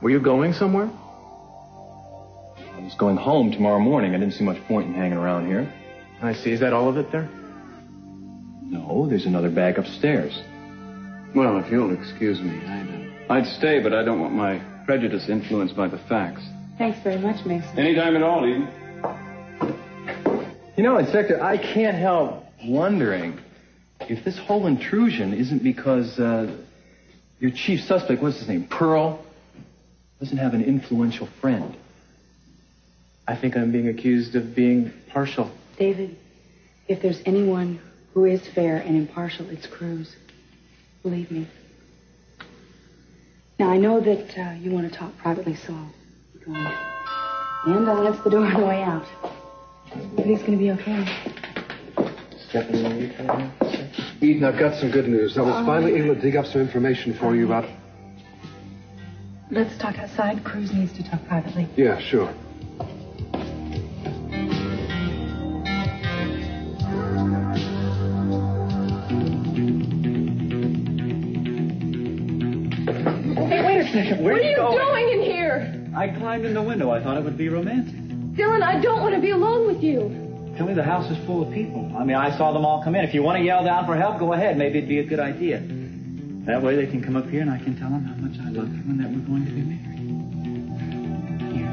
Were you going somewhere? I was going home tomorrow morning. I didn't see much point in hanging around here. I see. Is that all of it there? No, there's another bag upstairs. Well, if you'll excuse me, I'd stay, but I don't want my prejudice influenced by the facts. Thanks very much, Mason. Anytime at all, Eden. You know, Inspector, I can't help wondering if this whole intrusion isn't because your chief suspect, what's his name, Pearl, doesn't have an influential friend. I think I'm being accused of being partial. David, if there's anyone who is fair and impartial, it's Cruz. Believe me. Now, I know that you want to talk privately, so I'll be going. And I'll answer the door on the way out. Everything's going to be okay. Eden, I've got some good news. I was finally able to dig up some information for you about... Let's talk outside. Cruz needs to talk privately. Yeah, sure. Hey, wait a second. Where are you doing in here? I climbed in the window. I thought it would be romantic. Dylan, I don't want to be alone with you. Tell me the house is full of people. I mean, I saw them all come in. If you want to yell down for help, go ahead. Maybe it'd be a good idea. That way they can come up here and I can tell them how much I love you and that we're going to be married. Here.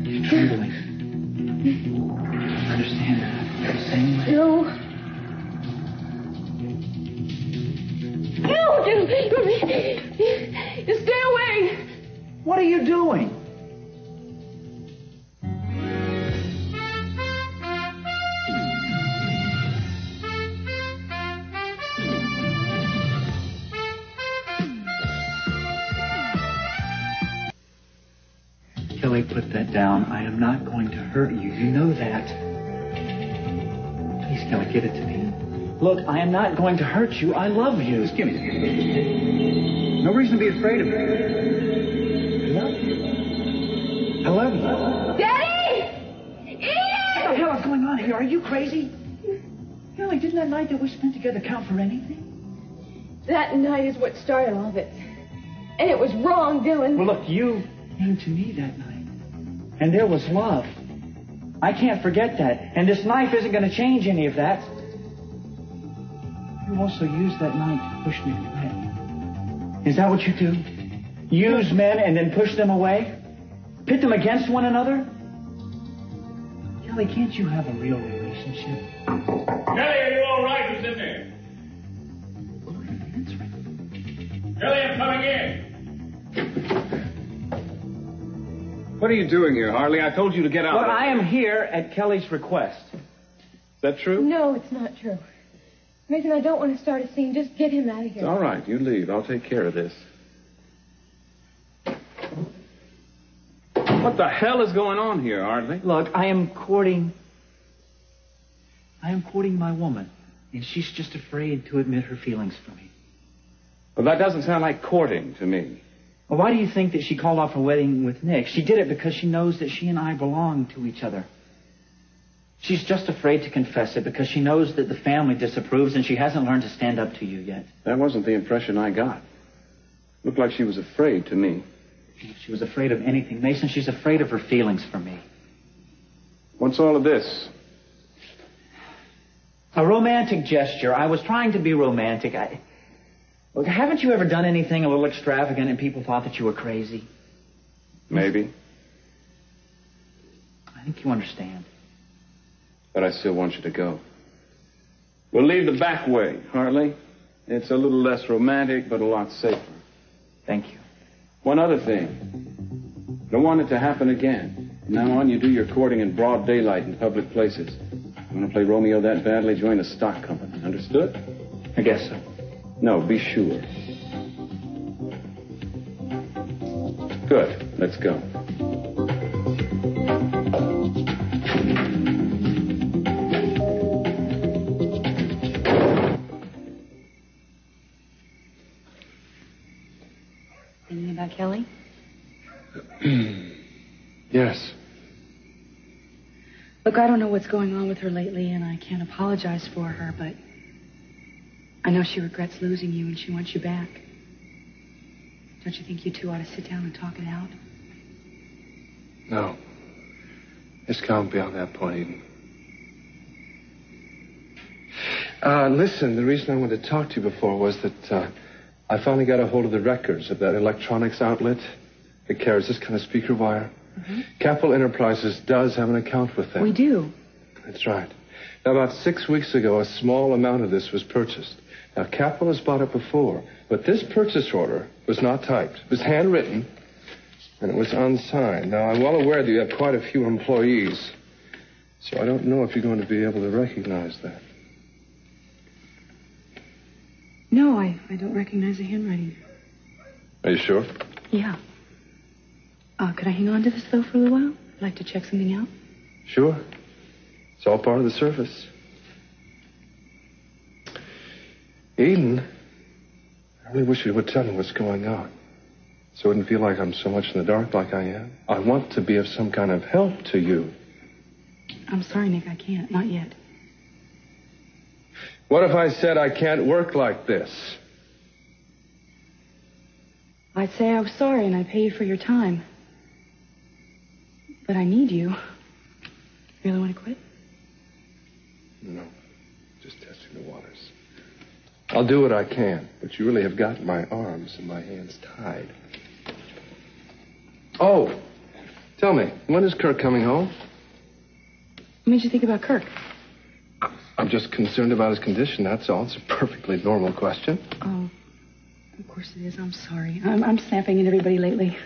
You're trembling. I understand that. The same way. No. No, Dylan. You stay away. What are you doing? Kelly, put that down. I am not going to hurt you. You know that. Please, Kelly, give it to me. Look, I am not going to hurt you. I love you. Just give me that. No reason to be afraid of me. I love you. Daddy! Ian! What the hell is going on here? Are you crazy? Kelly, didn't that night that we spent together count for anything? That night is what started all of it. And it was wrong, Dylan. Well, look, you came to me that night. And there was love. I can't forget that. And this knife isn't going to change any of that. You also used that knife to push me away. Is that what you do? Use men and then push them away? Pit them against one another? Kelly, can't you have a real relationship? Kelly, are you all right? Who's in there? Kelly, I'm coming in. What are you doing here, Harley? I told you to get out. Well, I am here at Kelly's request. Is that true? No, it's not true. Mason, I don't want to start a scene. Just get him out of here. All right, you leave. I'll take care of this. What the hell is going on here, Harley? Look, I am courting my woman, and she's just afraid to admit her feelings for me. Well, that doesn't sound like courting to me. Well, why do you think that she called off her wedding with Nick? She did it because she knows that she and I belong to each other. She's just afraid to confess it because she knows that the family disapproves and she hasn't learned to stand up to you yet. That wasn't the impression I got. Looked like she was afraid to me. If she was afraid of anything, Mason, she's afraid of her feelings for me. What's all of this? A romantic gesture. I was trying to be romantic. Look, haven't you ever done anything a little extravagant and people thought that you were crazy? Maybe. I think you understand. But I still want you to go. We'll leave the back way, Harley. It's a little less romantic, but a lot safer. Thank you. One other thing. Don't want it to happen again. From now on, you do your courting in broad daylight in public places. You want to play Romeo that badly, join a stock company. Understood? I guess so. No, be sure. Good. Let's go. Thinking about Kelly? Yes. Look, I don't know what's going on with her lately, and I can't apologize for her, but I know she regrets losing you and she wants you back. Don't you think you two ought to sit down and talk it out? No. It's gone beyond that point, Eden. Listen, the reason I wanted to talk to you before was that I finally got a hold of the records of that electronics outlet that carries this kind of speaker wire. Mm-hmm. Capital Enterprises does have an account with them. We do. That's right. Now, about 6 weeks ago, a small amount of this was purchased. Now, Capital has bought it before, but this purchase order was not typed. It was handwritten, and it was unsigned. Now, I'm well aware that you have quite a few employees, so I don't know if you're going to be able to recognize that. No, I don't recognize the handwriting. Are you sure? Yeah. Could I hang on to this, though, for a little while? I'd like to check something out. Sure. It's all part of the service. Eden, I really wish you would tell me what's going on, so I wouldn't feel like I'm so much in the dark like I am. I want to be of some kind of help to you. I'm sorry, Nick, I can't. Not yet. What if I said I can't work like this? I'd say I was sorry and I'd pay you for your time. But I need you. You really want to quit? No. Just testing the waters. I'll do what I can, but you really have got my arms and my hands tied. Oh, tell me, when is Kirk coming home? What made you think about Kirk? I'm just concerned about his condition, that's all. It's a perfectly normal question. Oh, of course it is. I'm sorry. I'm snapping at everybody lately.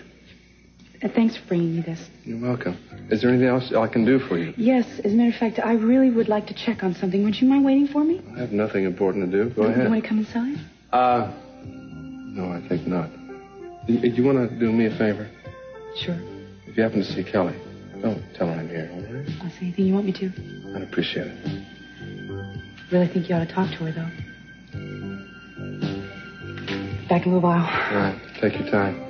Thanks for bringing me this. You're welcome. Is there anything else I can do for you? Yes, as a matter of fact, I really would like to check on something. Would you mind waiting for me? I have nothing important to do. Go ahead. You want to come inside? No, I think not. Do you want to do me a favor? Sure. If you happen to see Kelly, don't tell her I'm here, all right? I'll say anything you want me to. I'd appreciate it. Really think you ought to talk to her, though. Back in a little while. All right. Take your time.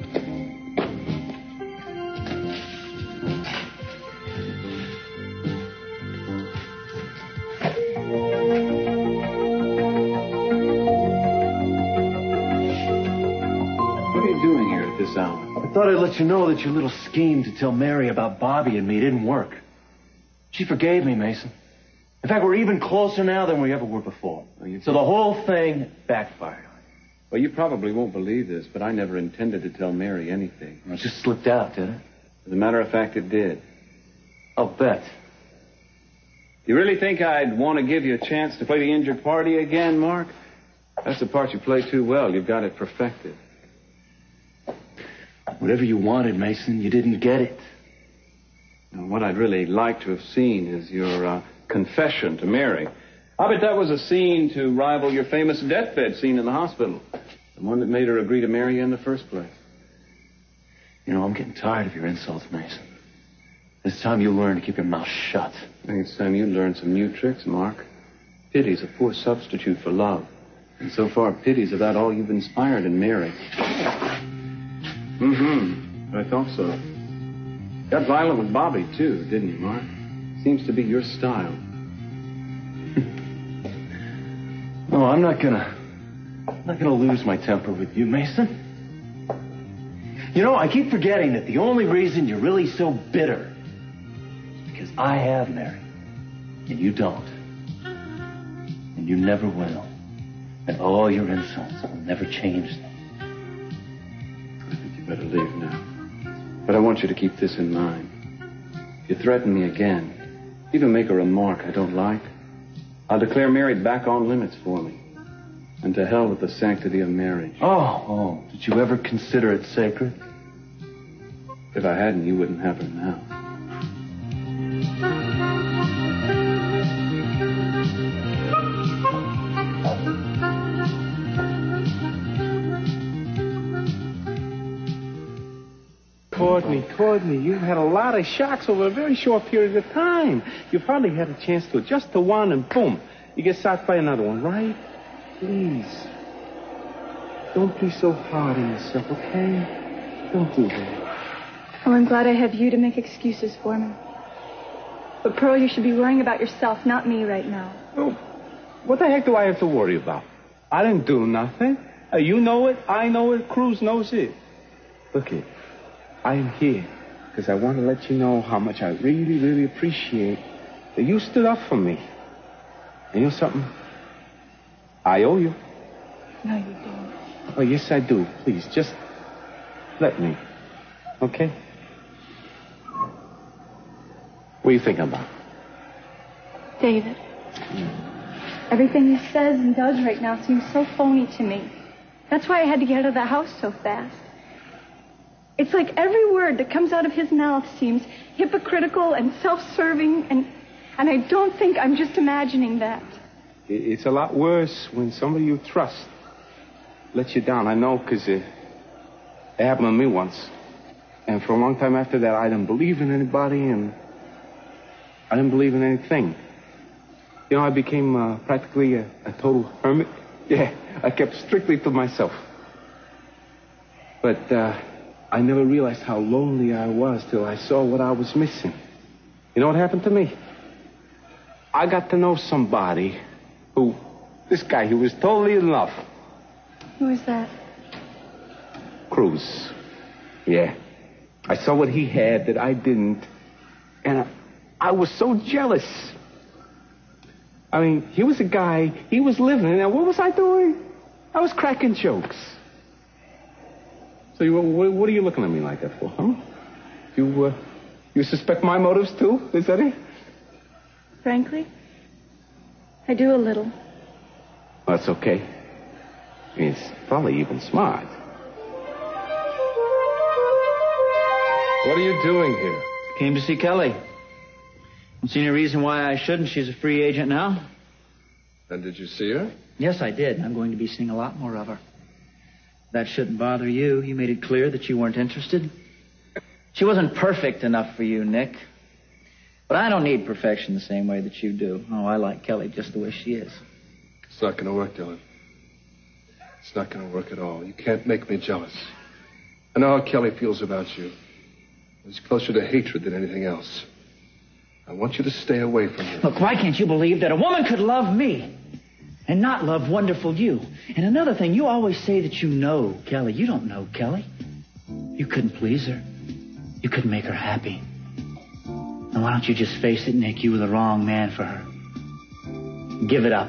What are you doing here at this hour? I thought I'd let you know that your little scheme to tell Mary about Bobby and me didn't work. She forgave me, Mason. In fact, we're even closer now than we ever were before. So the whole thing backfired. Well, you probably won't believe this, but I never intended to tell Mary anything. It just slipped out, did it? As a matter of fact, it did. I'll bet. You really think I'd want to give you a chance to play the injured party again, Mark? That's the part you play too well. You've got it perfected. Whatever you wanted, Mason, you didn't get it. Now, what I'd really like to have seen is your confession to Mary. I bet that was a scene to rival your famous deathbed scene in the hospital. The one that made her agree to marry you in the first place. You know, I'm getting tired of your insults, Mason. This time you learn to keep your mouth shut. I think it's time you learned some new tricks, Mark. Pity's a poor substitute for love. And so far, pity's about all you've inspired in Mary. I thought so. Got violent with Bobby, too, didn't he, Mark? Seems to be your style. No, I'm not gonna lose my temper with you, Mason. You know, I keep forgetting that the only reason you're really so bitter is because I have Mary, and you don't. And you never will. And all your insults will never change them. I think you better leave now. But I want you to keep this in mind. If you threaten me again, even make a remark I don't like, I'll declare Mary back on limits for me. And to hell with the sanctity of marriage. Oh, did you ever consider it sacred? If I hadn't, you wouldn't have her now. Courtney, you've had a lot of shocks over a very short period of time. You've hardly had a chance to adjust to one, and boom, you get shocked by another one, right? Please. Don't be so hard on yourself, okay? Don't do that. Well, I'm glad I have you to make excuses for me. But, Pearl, you should be worrying about yourself, not me right now. Oh, what the heck do I have to worry about? I didn't do nothing. You know it. I know it. Cruz knows it. Look it. I am here because I want to let you know how much I really, really appreciate that you stood up for me. And you know something? I owe you. No, you don't. Oh, yes, I do. Please, just let me. Okay? What are you thinking about? David. Everything he says and does right now seems so phony to me. That's why I had to get out of the house so fast. It's like every word that comes out of his mouth seems hypocritical and self-serving, and I don't think I'm just imagining that. It's a lot worse when somebody you trust lets you down. I know, because it happened to me once. And for a long time after that, I didn't believe in anybody, and I didn't believe in anything. You know, I became practically a total hermit. Yeah, I kept strictly to myself. But I never realized how lonely I was till I saw what I was missing. You know what happened to me? I got to know somebody this guy who was totally in love. Who is that? Cruz. Yeah. I saw what he had that I didn't, and I was so jealous. I mean, he was a guy, he was living, and what was I doing? I was cracking jokes. So what are you looking at me like that for, huh? You suspect my motives, too? Is that it? Frankly, I do a little. Well, that's okay. It's probably even smart. What are you doing here? Came to see Kelly. Don't see any reason why I shouldn't. She's a free agent now. And did you see her? Yes, I did. I'm going to be seeing a lot more of her. That shouldn't bother you. You made it clear that you weren't interested. She wasn't perfect enough for you, Nick. But I don't need perfection the same way that you do. Oh, I like Kelly just the way she is. It's not going to work, Dylan. It's not going to work at all. You can't make me jealous. I know how Kelly feels about you. It's closer to hatred than anything else. I want you to stay away from her. Look, why can't you believe that a woman could love me and not love wonderful you? And another thing, you always say that you know Kelly. You don't know Kelly. You couldn't please her. You couldn't make her happy. And why don't you just face it, Nick? You were the wrong man for her. Give it up.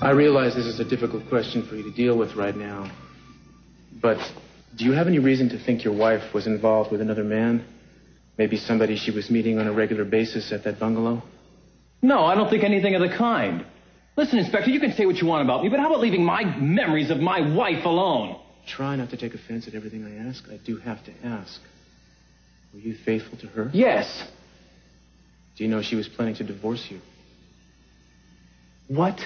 I realize this is a difficult question for you to deal with right now. But do you have any reason to think your wife was involved with another man? Maybe somebody she was meeting on a regular basis at that bungalow? No, I don't think anything of the kind. Listen, Inspector, you can say what you want about me, but how about leaving my memories of my wife alone? Try not to take offense at everything I ask. I do have to ask. Were you faithful to her? Yes. Do you know she was planning to divorce you? What?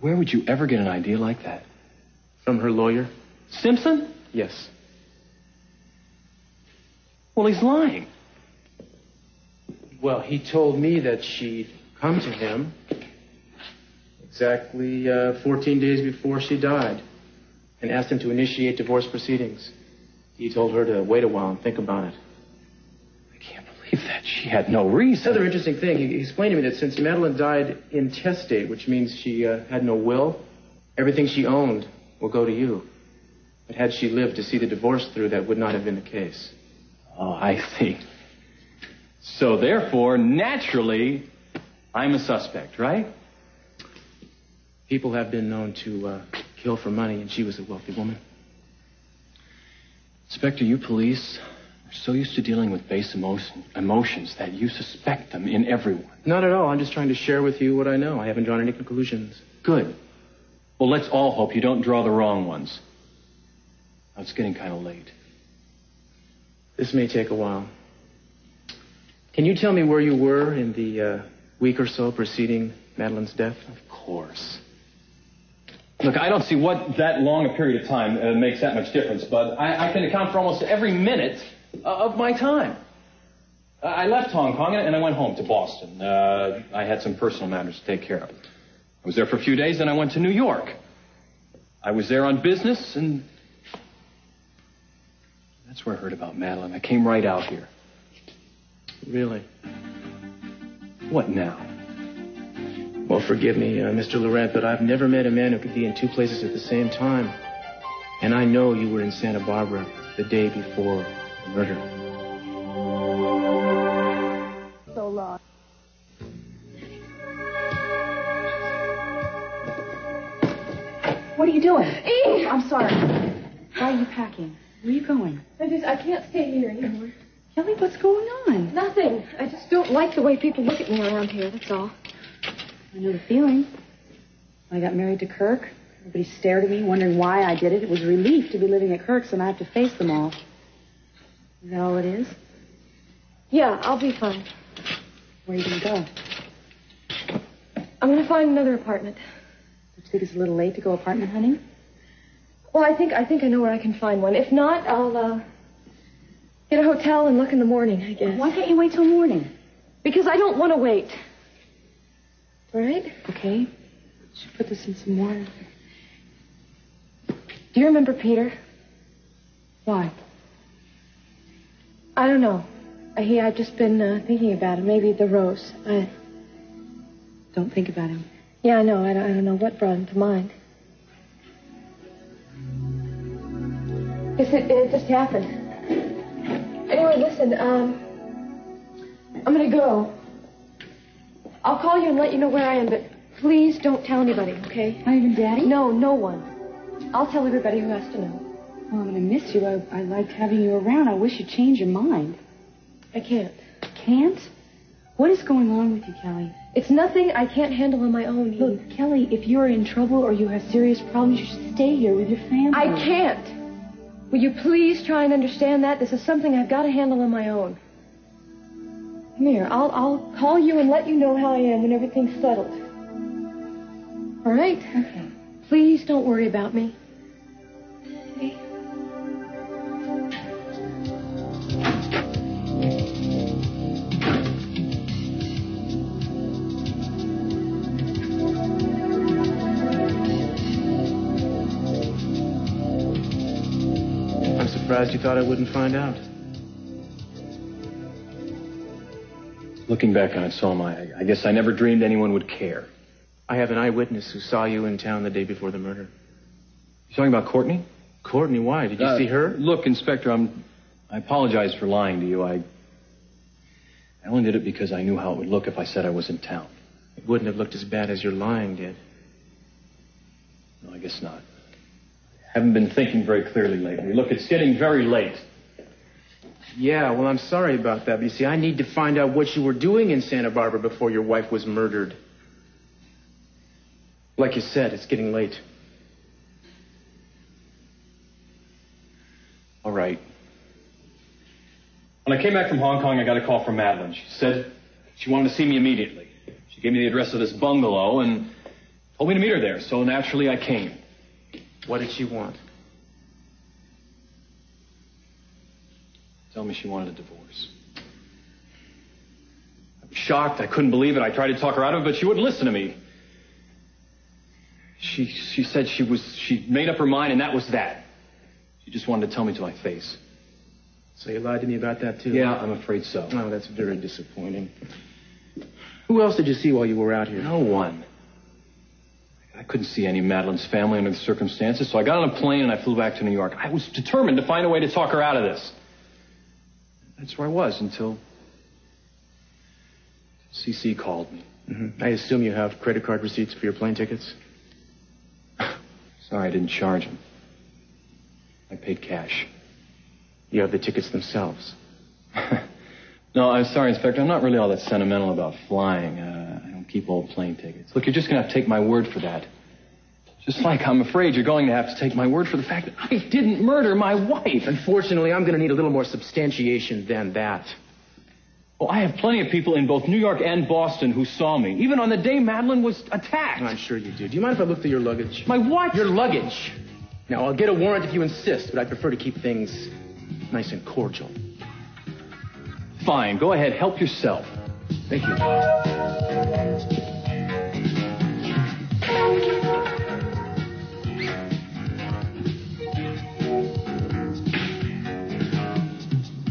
Where would you ever get an idea like that? From her lawyer? Simpson? Yes. Well, he's lying. Well, he told me that she'd come to him exactly 14 days before she died and asked him to initiate divorce proceedings. He told her to wait a while and think about it. I can't believe that. She had no reason. Another interesting thing, he explained to me that since Madeline died intestate, which means she had no will, everything she owned will go to you. But had she lived to see the divorce through, that would not have been the case. Oh, I see. So therefore, naturally, I'm a suspect, right? People have been known to kill for money, and she was a wealthy woman. Inspector, you police are so used to dealing with base emotions that you suspect them in everyone. Not at all. I'm just trying to share with you what I know. I haven't drawn any conclusions. Good. Well, let's all hope you don't draw the wrong ones. Now, it's getting kind of late. This may take a while. Can you tell me where you were in the week or so preceding Madeline's death? Of course. Look, I don't see what that long a period of time makes that much difference, but I can account for almost every minute of my time. I left Hong Kong and I went home to Boston. I had some personal matters to take care of. I was there for a few days, then I went to New York. I was there on business, and that's where I heard about Madeline. I came right out here. Really? What now? Well, forgive me, Mr. Laurent, but I've never met a man who could be in two places at the same time. And I know you were in Santa Barbara the day before the murder. So long. What are you doing? E! I'm sorry. Why are you packing? Where are you going? I can't stay here anymore. Kelly, what's going on? Nothing. I just don't like the way people look at me around here, that's all. I know the feeling. When I got married to Kirk, everybody stared at me, wondering why I did it. It was a relief to be living at Kirk's and I have to face them all. Is that all it is? Yeah, I'll be fine. Where are you going to go? I'm going to find another apartment. Don't you think it's a little late to go apartment hunting? Well, I think I know where I can find one. If not, I'll get a hotel and look in the morning, I guess. Why can't you wait till morning? Because I don't want to wait. All right? Okay. Should put this in some water. Do you remember Peter? Why? I don't know. I've just been thinking about him. Maybe the rose. Don't think about him. Yeah, I know. I don't know what brought him to mind. Guess it just happened. Anyway, listen, I'm gonna go. I'll call you and let you know where I am, but please don't tell anybody, okay? Not even Daddy? No, no one. I'll tell everybody who has to know. Well, I'm going to miss you. I liked having you around. I wish you'd change your mind. I can't. Can't? What is going on with you, Kelly? It's nothing I can't handle on my own. Look, Kelly, if you're in trouble or you have serious problems, you should stay here with your family. I can't. Will you please try and understand that? This is something I've got to handle on my own. Come here. I'll call you and let you know how I am when everything's settled. All right? Okay. Please don't worry about me. Okay? I'm surprised you thought I wouldn't find out. Looking back on it, so am I guess I never dreamed anyone would care. I have an eyewitness who saw you in town the day before the murder. You talking about Courtney? Courtney, why? Did you see her? Look, Inspector, I apologize for lying to you. I only did it because I knew how it would look if I said I was in town. It wouldn't have looked as bad as your lying did. No, I guess not. I haven't been thinking very clearly lately. Look, it's getting very late. Yeah, well, I'm sorry about that. But you see, I need to find out what you were doing in Santa Barbara before your wife was murdered. Like you said, it's getting late. All right. When I came back from Hong Kong, I got a call from Madeline. She said she wanted to see me immediately. She gave me the address of this bungalow and told me to meet her there. So naturally, I came. What did she want? Tell me she wanted a divorce. I was shocked. I couldn't believe it. I tried to talk her out of it, but she wouldn't listen to me. She said she made up her mind, and that was that. She just wanted to tell me to my face. So you lied to me about that, too? Yeah, I'm afraid so. Oh, that's very disappointing. Who else did you see while you were out here? No one. I couldn't see any of Madeline's family under the circumstances, so I got on a plane and I flew back to New York. I was determined to find a way to talk her out of this. That's where I was until CC called me. Mm-hmm. I assume you have credit card receipts for your plane tickets? Sorry, I didn't charge them. I paid cash. You have the tickets themselves? No, I'm sorry, Inspector. I'm not really all that sentimental about flying. I don't keep old plane tickets. Look, you're just going to have to take my word for that. Just like I'm afraid you're going to have to take my word for the fact that I didn't murder my wife. Unfortunately, I'm going to need a little more substantiation than that. Oh, I have plenty of people in both New York and Boston who saw me, even on the day Madeline was attacked. I'm sure you do. Do you mind if I look through your luggage? My what? Your luggage. Now, I'll get a warrant if you insist, but I prefer to keep things nice and cordial. Fine. Go ahead. Help yourself. Thank you.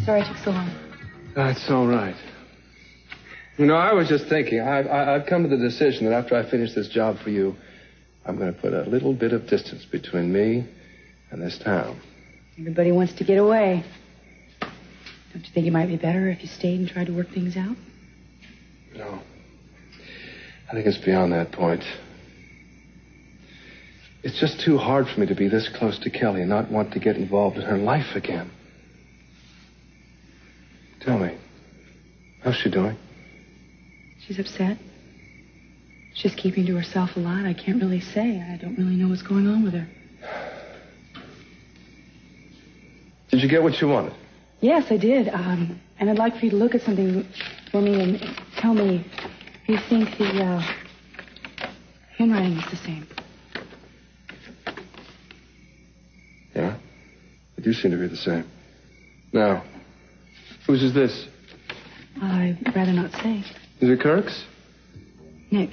Sorry it took so long. That's all right. You know, I was just thinking, I've come to the decision that after I finish this job for you, I'm going to put a little bit of distance between me and this town. Everybody wants to get away. Don't you think it might be better if you stayed and tried to work things out? No. I think it's beyond that point. It's just too hard for me to be this close to Kelly and not want to get involved in her life again. Tell me, how's she doing? She's upset. She's keeping to herself a lot. I can't really say. I don't really know what's going on with her. Did you get what you wanted? Yes, I did. And I'd like for you to look at something for me and tell me if you think the handwriting is the same. Yeah? They do seem to be the same. Now, whose is this? I'd rather not say. Is it Kirk's? Nick.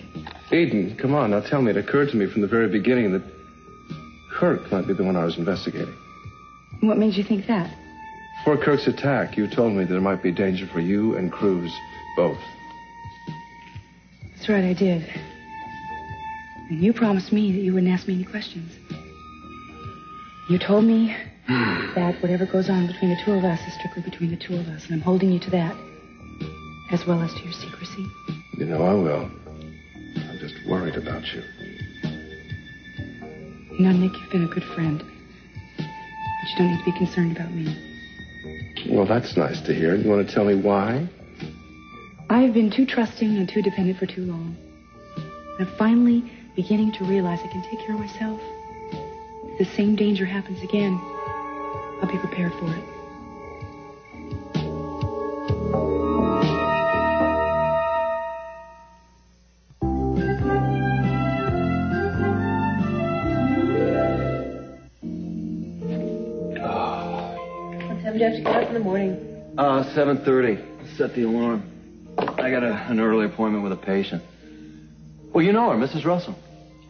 Eden, come on, now tell me. It occurred to me from the very beginning that Kirk might be the one I was investigating. What made you think that? Before Kirk's attack, you told me there might be danger for you and Cruz, both. That's right, I did. And you promised me that you wouldn't ask me any questions. You told me that whatever goes on between the two of us is strictly between the two of us, and I'm holding you to that, as well as to your secrecy. You know I will. I'm just worried about you. You know, Nick, you've been a good friend. But you don't need to be concerned about me. Well, that's nice to hear. You want to tell me why? I've been too trusting and too dependent for too long. I'm finally beginning to realize I can take care of myself. If the same danger happens again, I'll be prepared for it. What time do you have to get up in the morning? 7:30. Set the alarm. I got an early appointment with a patient. Well, you know her, Mrs. Russell.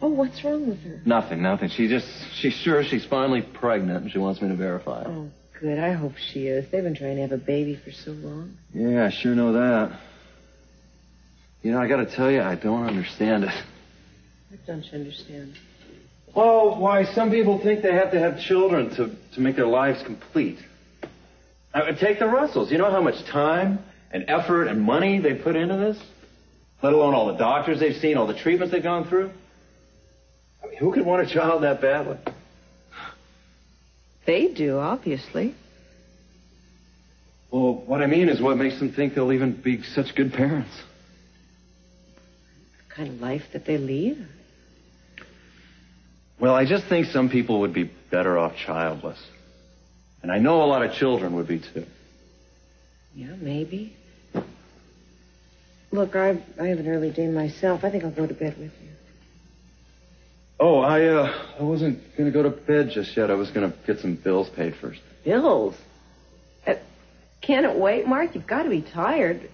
Oh, what's wrong with her? Nothing. She's sure she's finally pregnant, and she wants me to verify it. Oh, good. I hope she is. They've been trying to have a baby for so long. Yeah, I sure know that. You know, I got to tell you, I don't understand it. What don't you understand? Well, why some people think they have to have children to make their lives complete. Take the Russells. You know how much time and effort and money they put into this? Let alone all the doctors they've seen, all the treatments they've gone through. I mean, who could want a child that badly? They do, obviously. Well, what I mean is what makes them think they'll even be such good parents. The kind of life that they lead? Well, I just think some people would be better off childless. And I know a lot of children would be, too. Yeah, maybe. Look, I have an early day myself. I think I'll go to bed with you. Oh, I wasn't going to go to bed just yet. I was going to get some bills paid first. Bills? Can't it wait, Mark? You've got to be tired.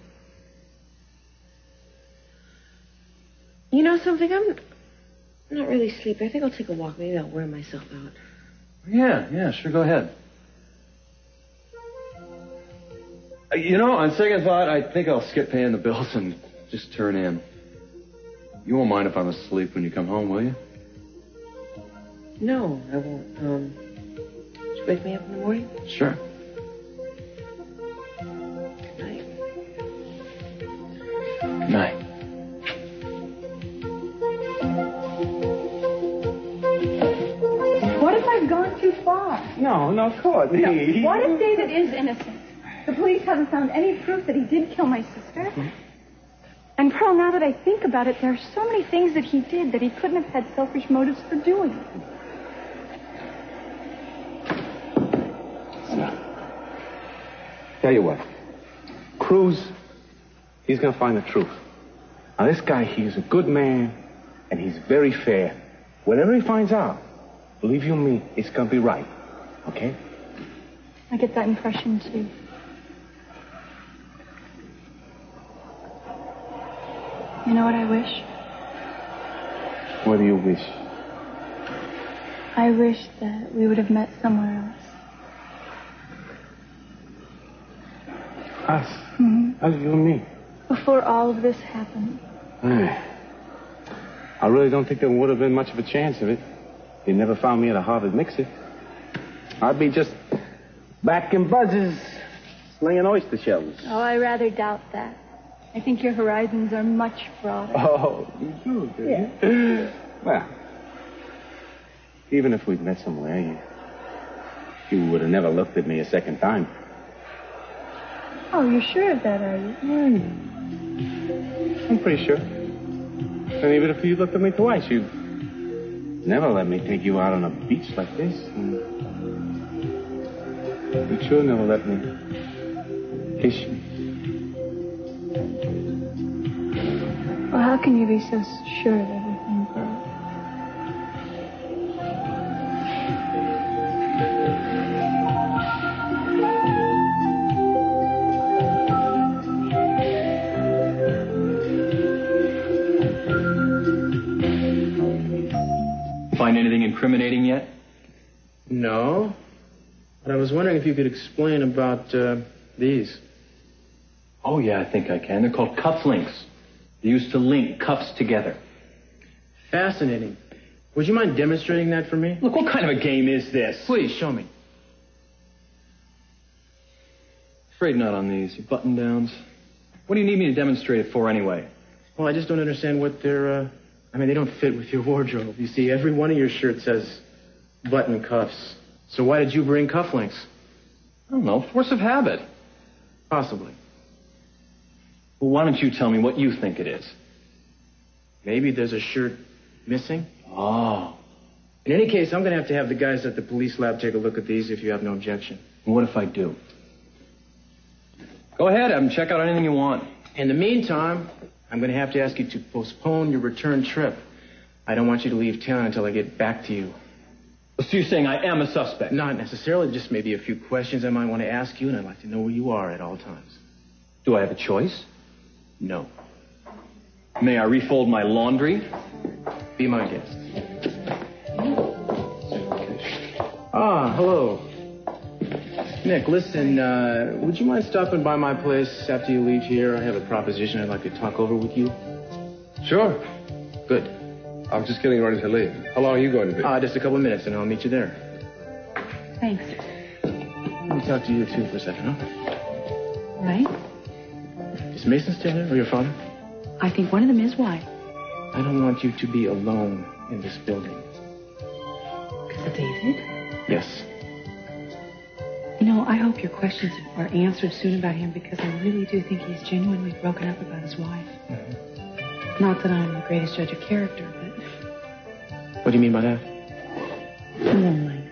You know something? I'm not really sleepy. I think I'll take a walk. Maybe I'll wear myself out. Yeah, sure, go ahead. You know, on second thought, I think I'll skip paying the bills and just turn in. You won't mind if I'm asleep when you come home, will you? No, I won't. Will you wake me up in the morning? Sure. Good night. Good night. What if I've gone too far? No, Courtney. No. What if David is innocent? The police haven't found any proof that he did kill my sister. Mm-hmm. And Pearl, now that I think about it, there are so many things that he did that he couldn't have had selfish motives for doing. Tell you what. Cruz, he's going to find the truth. Now, this guy, he's a good man, and he's very fair. Whatever he finds out, believe you me, it's going to be right. Okay? I get that impression, too. You know what I wish? What do you wish? I wish that we would have met somewhere else. Us? Mm-hmm. Us, you and me? before all of this happened. I really don't think there would have been much of a chance of it. You never found me at a Harvard mixer. I'd be just back in Buzz's slinging oyster shells. Oh, I rather doubt that. I think your horizons are much broader. Oh, you do you? Yeah. Well, even if we'd met somewhere, you would have never looked at me a second time. Oh, you're sure of that, are you? I'm pretty sure. And even if you looked at me twice, you'd never let me take you out on a beach like this. And you'd sure never let me kiss you. Well, how can you be so sure of everything, Pearl? Find anything incriminating yet? No. But I was wondering if you could explain about these. Oh, yeah, I think I can. They're called cufflinks. They used to link cuffs together. Fascinating. Would you mind demonstrating that for me? Look, what kind of a game is this? Please, show me. Afraid not on these. Your button-downs. What do you need me to demonstrate it for anyway? Well, I just don't understand what they're, they don't fit with your wardrobe. You see, every one of your shirts has button cuffs. So why did you bring cufflinks? I don't know. Force of habit. Possibly. Well, why don't you tell me what you think it is? Maybe there's a shirt missing. Oh. In any case, I'm going to have the guys at the police lab take a look at these if you have no objection. And what if I do? Go ahead, Adam. Check out anything you want. In the meantime, I'm going to have to ask you to postpone your return trip. I don't want you to leave town until I get back to you. So you're saying I am a suspect? Not necessarily, just maybe a few questions I might want to ask you, and I'd like to know where you are at all times. Do I have a choice? No. May I refold my laundry? Be my guest. Ah, hello. Nick, listen, would you mind stopping by my place after you leave here? I have a proposition I'd like to talk over with you. Sure. Good. I was just getting ready to leave. How long are you going to be? Just a couple of minutes, and I'll meet you there. Thanks. Let me talk to you, too, for a second, huh? Right? Is Mason still there, or your father? I think one of them is. Why? I don't want you to be alone in this building. Because of David? Yes. You know, I hope your questions are answered soon about him, because I really do think he's genuinely broken up about his wife. Mm-hmm. Not that I'm the greatest judge of character, but... What do you mean by that? Lonely.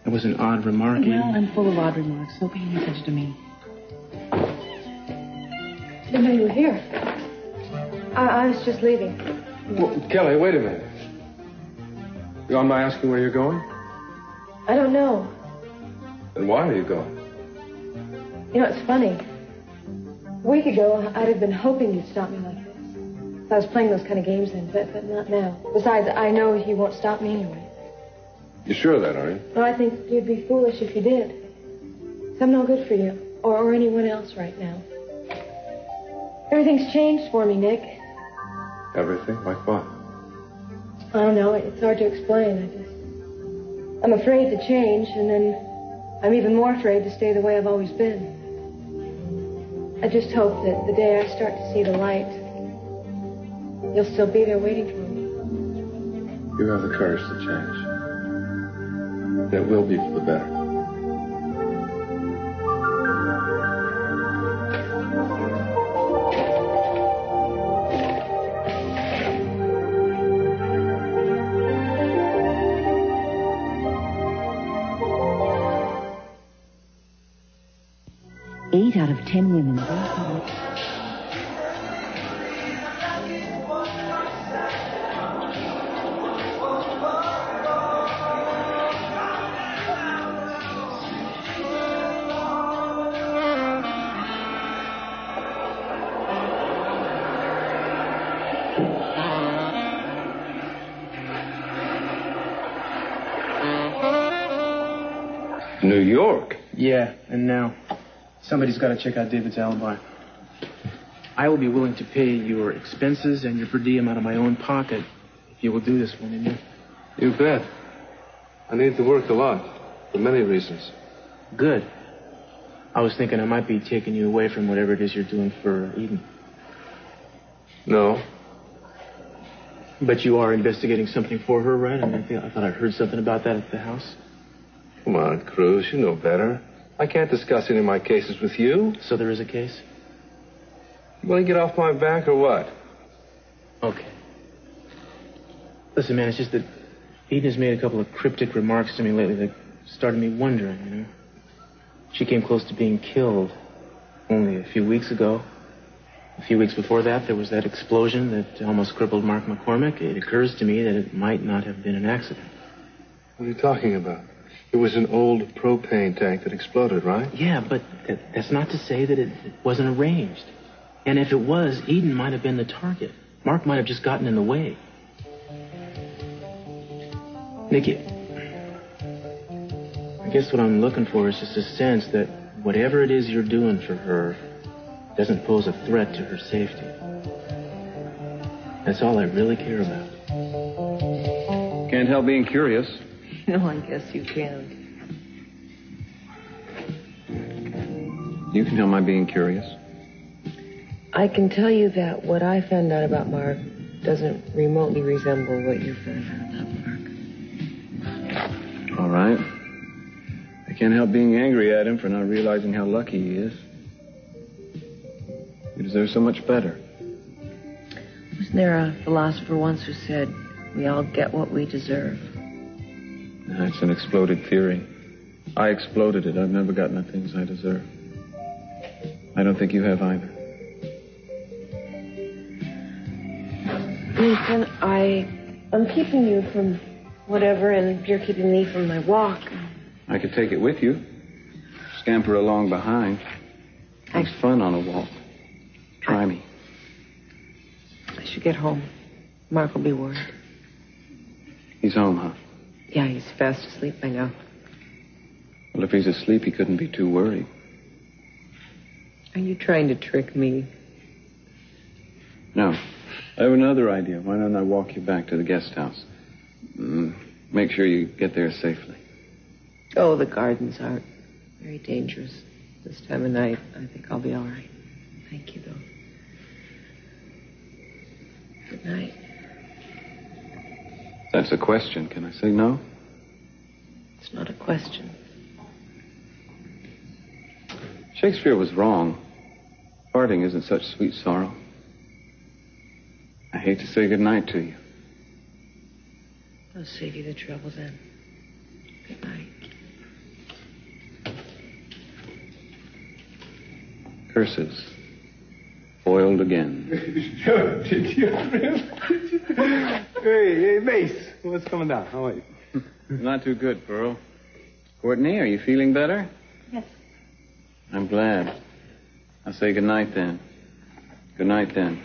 That was an odd remark. Well, I'm full of odd remarks. So pay any attention to me. Didn't know you were here. I was just leaving. Well, Kelly, wait a minute. You mind my asking where you're going? I don't know. And why are you going? You know, it's funny. A week ago, I'd have been hoping you'd stop me like this. I was playing those kind of games then, but not now. Besides, I know you won't stop me anyway. You sure of that, are you? No, I think you'd be foolish if you did. I'm no good for you, or anyone else right now. Everything's changed for me, Nick. Everything? Like what? I don't know. It's hard to explain. I'm afraid to change, and then I'm even more afraid to stay the way I've always been. I just hope that the day I start to see the light, you'll still be there waiting for me. You have the courage to change. And it will be for the better. Eight out of 10 women. New York? Yeah, and now somebody's got to check out David's alibi. I will be willing to pay your expenses and your per diem out of my own pocket if you will do this for me. You bet. I need to work a lot, for many reasons. Good. I was thinking I might be taking you away from whatever it is you're doing for Eden. No. But you are investigating something for her, right? I thought I heard something about that at the house. Come on, Cruz, you know better. I can't discuss any of my cases with you. So there is a case? You want to get off my back or what? Okay. Listen, man, it's just that Eden has made a couple of cryptic remarks to me lately that started me wondering, you know. She came close to being killed only a few weeks ago. A few weeks before that, there was that explosion that almost crippled Mark McCormick. It occurs to me that it might not have been an accident. What are you talking about? It was an old propane tank that exploded, right? Yeah, but that's not to say that it wasn't arranged. And if it was, Eden might have been the target. Mark might have just gotten in the way. Nikki, I guess what I'm looking for is just a sense that whatever it is you're doing for her doesn't pose a threat to her safety. That's all I really care about. Can't help being curious. No, I guess you can. You can tell my being curious. I can tell you that what I found out about Mark doesn't remotely resemble what you found out about Mark. All right. I can't help being angry at him for not realizing how lucky he is. He deserves so much better. Wasn't there a philosopher once who said, we all get what we deserve? That's an exploded theory. I exploded it. I've never gotten the things I deserve. I don't think you have either. Nathan, I'm keeping you from whatever, and you're keeping me from my walk. I could take it with you. Scamper along behind. It's fun on a walk. Try me. I should get home. Mark will be worried. He's home, huh? Yeah, he's fast asleep by now. Well, if he's asleep, he couldn't be too worried. Are you trying to trick me? No. I have another idea. Why don't I walk you back to the guest house? Make sure you get there safely. Oh, the gardens aren't very dangerous. This time of night, I think I'll be all right. Thank you, though. Good night. That's a question. Can I say no? It's not a question. Shakespeare was wrong. Parting isn't such sweet sorrow. I hate to say goodnight to you. I'll save you the trouble then. Good night. Curses. Foiled again. Hey, Mace. What's coming down? How are you? Not too good, Pearl. Courtney, are you feeling better? Yes. I'm glad. I'll say goodnight then. Good night then.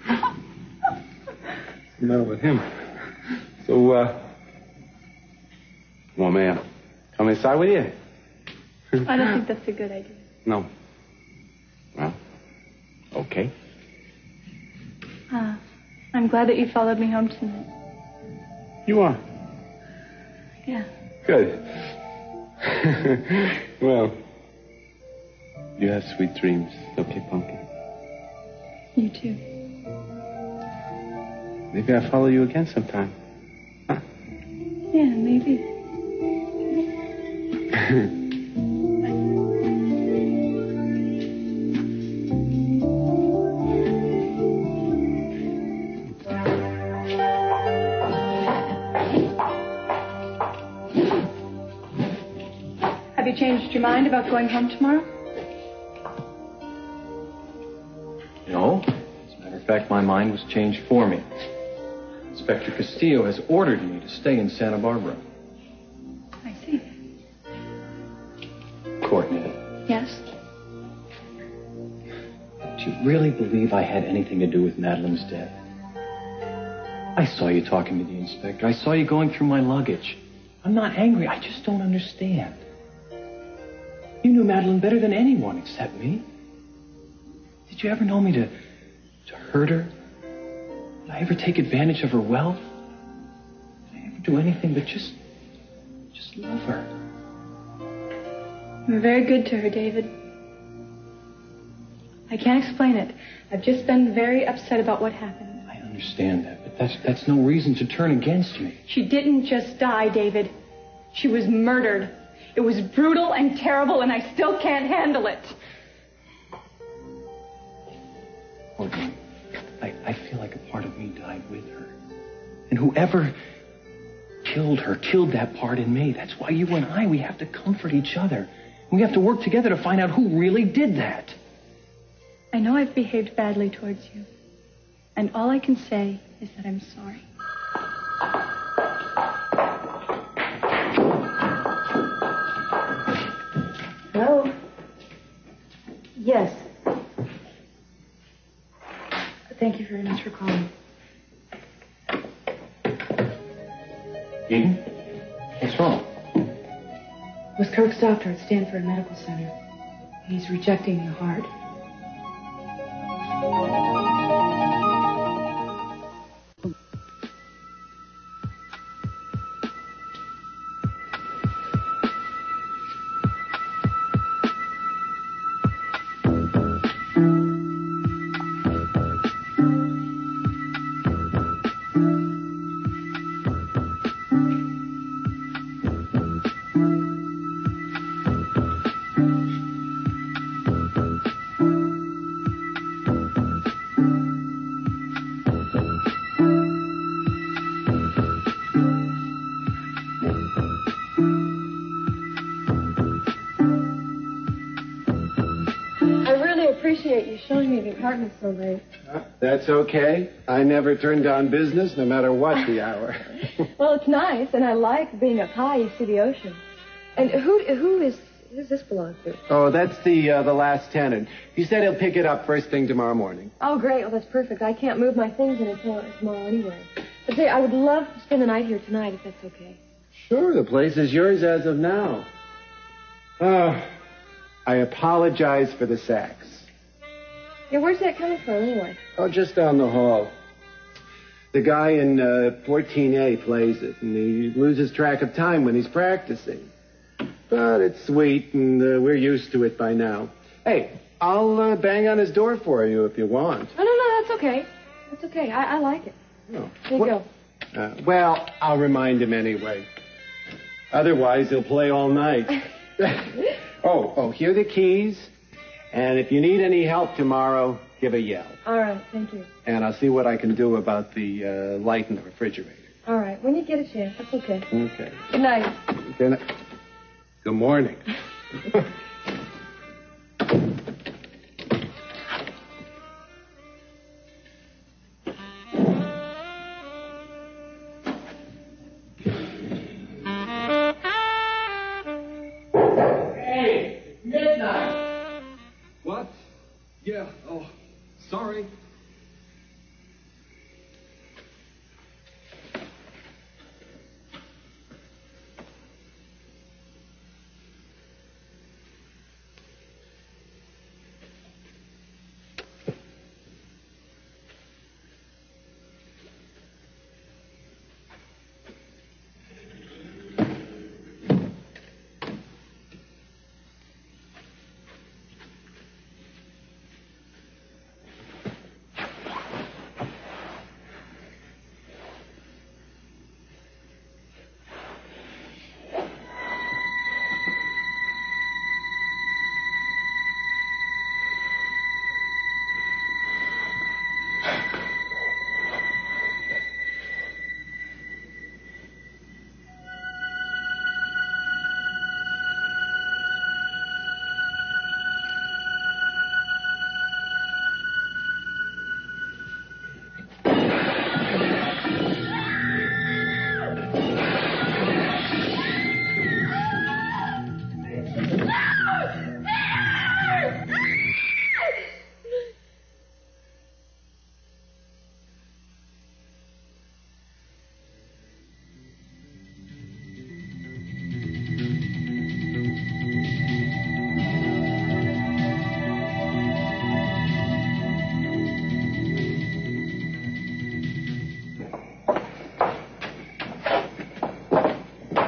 What's the matter with him? So, well, may I come inside with you? I don't think that's a good idea. No. Well, okay. I'm glad that you followed me home tonight. You are? Yeah. Good. Well, you have sweet dreams, okay, Pumpkin? You too. Maybe I'll follow you again sometime. Huh? Yeah, maybe. Have you changed your mind about going home tomorrow? No. As a matter of fact, my mind was changed for me. Inspector Castillo has ordered me to stay in Santa Barbara. I see. Courtney, Yes? do you really believe I had anything to do with Madeline's death? I saw you talking to the inspector. I saw you going through my luggage. I'm not angry. I just don't understand. You knew Madeline better than anyone except me. Did you ever know me to hurt her? Did I ever take advantage of her wealth? Did I ever do anything but just love her? You were very good to her, David. I can't explain it. I've just been very upset about what happened. I understand that, but that's no reason to turn against me. She didn't just die, David. She was murdered. It was brutal and terrible, and I still can't handle it. Courtney, I feel like a part of me died with her. And whoever killed her killed that part in me. That's why you and I, we have to comfort each other. We have to work together to find out who really did that. I know I've behaved badly towards you. And all I can say is that I'm sorry. Hello? Yes. Thank you very much for calling. Eden? What's wrong? Was Kirk's doctor at Stanford Medical Center. He's rejecting the heart. Showing me the apartment so late. That's okay. I never turn down business, no matter what the hour. Well, it's nice, and I like being up high. You see the ocean. And who's this belong to? Oh, that's the last tenant. He said he'll pick it up first thing tomorrow morning. Oh, great. Well, that's perfect. I can't move my things in until tomorrow anyway. But say, I would love to spend the night here tonight, if that's okay. Sure, the place is yours as of now. Oh, I apologize for the sax. Yeah, where's that coming from, anyway? Oh, just down the hall. The guy in 14A plays it, and he loses track of time when he's practicing. But it's sweet, and we're used to it by now. Hey, I'll bang on his door for you if you want. Oh, no, that's okay. That's okay. I like it. Oh. Here you go. Well, I'll remind him anyway. Otherwise, he'll play all night. Oh, here are the keys. And if you need any help tomorrow, give a yell. All right, thank you. And I'll see what I can do about the light in the refrigerator. All right, when you get a chance, that's okay. Okay. Good night. Good night. Good morning. Hey, it's midnight. What? Yeah, oh, sorry.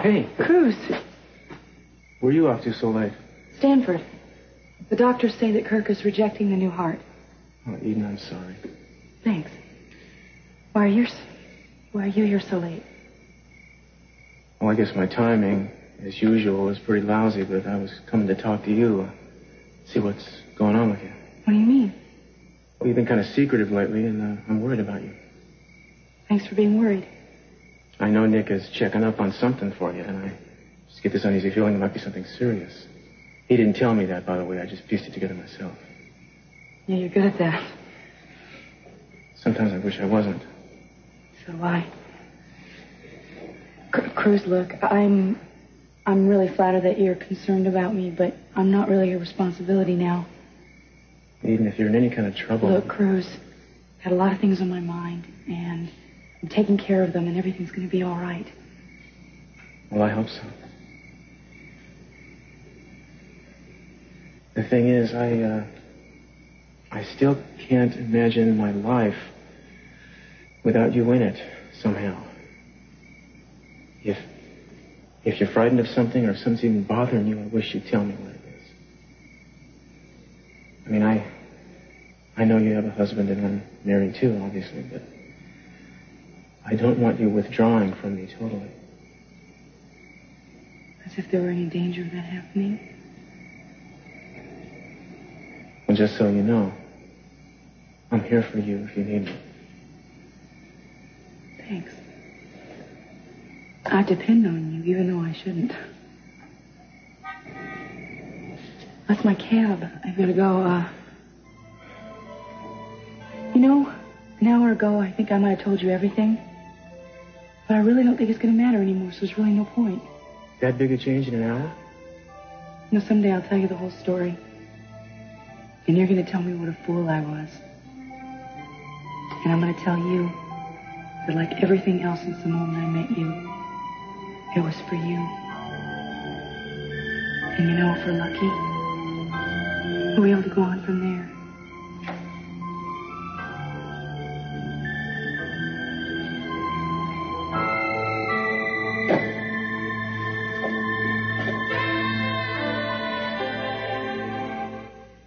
Hey. Cruz. Where are you off to so late? Stanford. The doctors say that Kirk is rejecting the new heart. Oh, Eden, I'm sorry. Thanks. Why are you here so late? Well, I guess my timing, as usual, was pretty lousy, but I was coming to talk to you. See what's going on with you. What do you mean? Well, you've been kind of secretive lately, and I'm worried about you. Thanks for being worried. I know Nick is checking up on something for you, and I just get this uneasy feeling it might be something serious. He didn't tell me that, by the way. I just pieced it together myself. Yeah, you're good at that. Sometimes I wish I wasn't. So do I. Cruz, look, I'm really flattered that you're concerned about me, but I'm not really your responsibility now. Even if you're in any kind of trouble... Look, Cruz, I had a lot of things on my mind, and I'm taking care of them, and everything's going to be all right. Well, I hope so. The thing is, I still can't imagine my life without you in it, somehow. If you're frightened of something or if something's even bothering you, I wish you'd tell me what it is. I mean, I know you have a husband and I'm married too, obviously, but I don't want you withdrawing from me totally. As if there were any danger of that happening? Well, just so you know, I'm here for you if you need me. Thanks. I depend on you, even though I shouldn't. That's my cab. I've got to go, You know, an hour ago, I think I might have told you everything. But I really don't think it's going to matter anymore, so there's really no point. That big a change in an hour? You know, someday I'll tell you the whole story. And you're going to tell me what a fool I was. And I'm going to tell you that like everything else since the moment I met you, it was for you. And you know, if we're lucky, we'll be able to go on from there.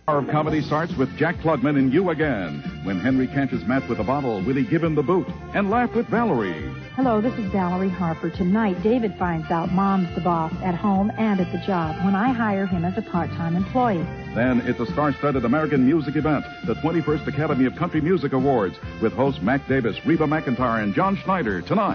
Our comedy starts with Jack Klugman in You Again. When Henry catches Matt with a bottle, will he give him the boot? And laugh with Valerie. Hello, this is Valerie Harper. Tonight, David finds out Mom's the boss at home and at the job when I hire him as a part-time employee. Then it's a star-studded American music event, the 21st Academy of Country Music Awards, with hosts Mac Davis, Reba McEntire, and John Schneider tonight.